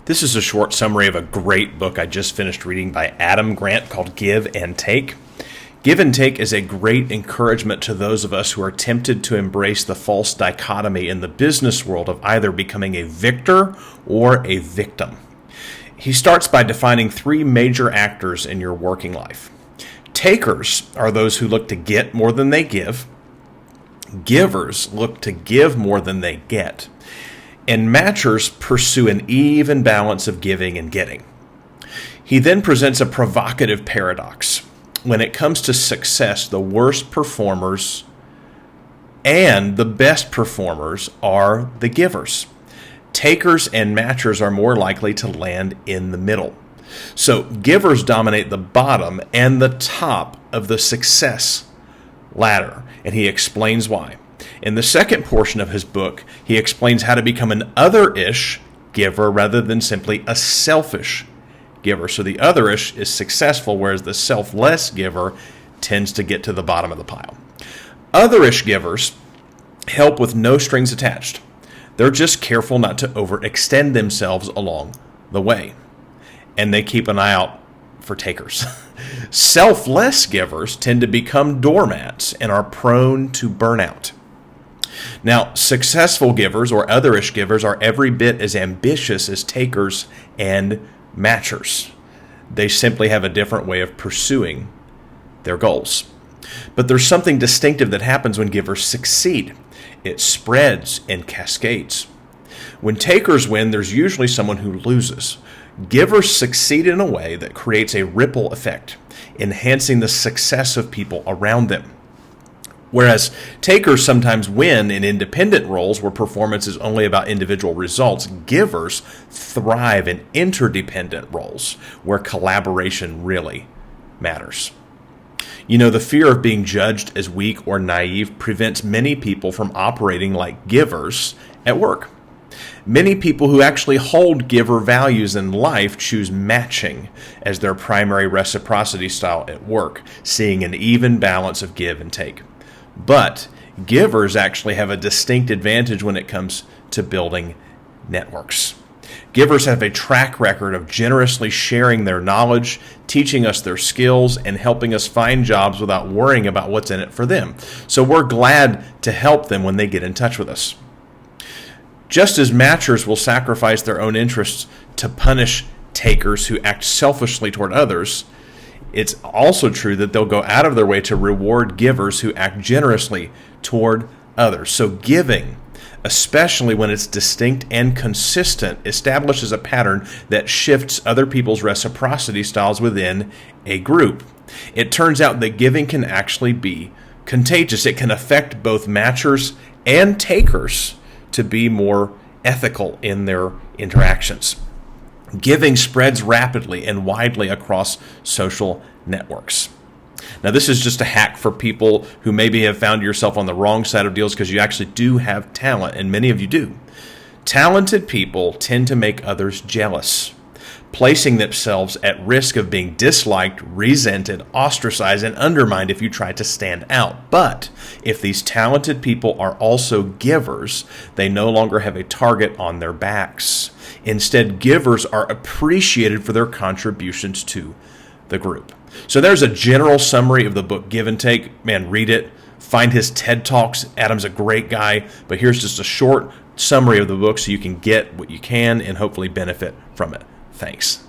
This is a short summary of a great book I just finished reading by Adam Grant called Give and Take. Give and Take is a great encouragement to those of us who are tempted to embrace the false dichotomy in the business world of either becoming a victor or a victim. He starts by defining three major actors in your working life. Takers are those who look to get more than they give. Givers look to give more than they get. And matchers pursue an even balance of giving and getting. He then presents a provocative paradox. When it comes to success, the worst performers and the best performers are the givers. Takers and matchers are more likely to land in the middle. So givers dominate the bottom and the top of the success ladder, and he explains why. In the second portion of his book, he explains how to become an other-ish giver rather than simply a selfish giver. So the other-ish is successful, whereas the selfless giver tends to get to the bottom of the pile. Other-ish givers help with no strings attached. They're just careful not to overextend themselves along the way. And they keep an eye out for takers. Selfless givers tend to become doormats and are prone to burnout. Now, successful givers or other-ish givers are every bit as ambitious as takers and matchers. They simply have a different way of pursuing their goals. But there's something distinctive that happens when givers succeed. It spreads and cascades. When takers win, there's usually someone who loses. Givers succeed in a way that creates a ripple effect, enhancing the success of people around them. Whereas takers sometimes win in independent roles where performance is only about individual results, givers thrive in interdependent roles where collaboration really matters. You know, the fear of being judged as weak or naive prevents many people from operating like givers at work. Many people who actually hold giver values in life choose matching as their primary reciprocity style at work, seeing an even balance of give and take. But givers actually have a distinct advantage when it comes to building networks. Givers have a track record of generously sharing their knowledge, teaching us their skills, and helping us find jobs without worrying about what's in it for them. So we're glad to help them when they get in touch with us. Just as matchers will sacrifice their own interests to punish takers who act selfishly toward others, it's also true that they'll go out of their way to reward givers who act generously toward others. So giving, especially when it's distinct and consistent, establishes a pattern that shifts other people's reciprocity styles within a group. It turns out that giving can actually be contagious. It can affect both matchers and takers to be more ethical in their interactions. Giving spreads rapidly and widely across social networks. Now, this is just a hack for people who maybe have found yourself on the wrong side of deals because you actually do have talent, and many of you do. Talented people tend to make others jealous, placing themselves at risk of being disliked, resented, ostracized, and undermined if you try to stand out. But if these talented people are also givers, they no longer have a target on their backs. Instead, givers are appreciated for their contributions to the group. So there's a general summary of the book Give and Take. Man, read it. Find his TED Talks. Adam's a great guy, but here's just a short summary of the book so you can get what you can and hopefully benefit from it. Thanks.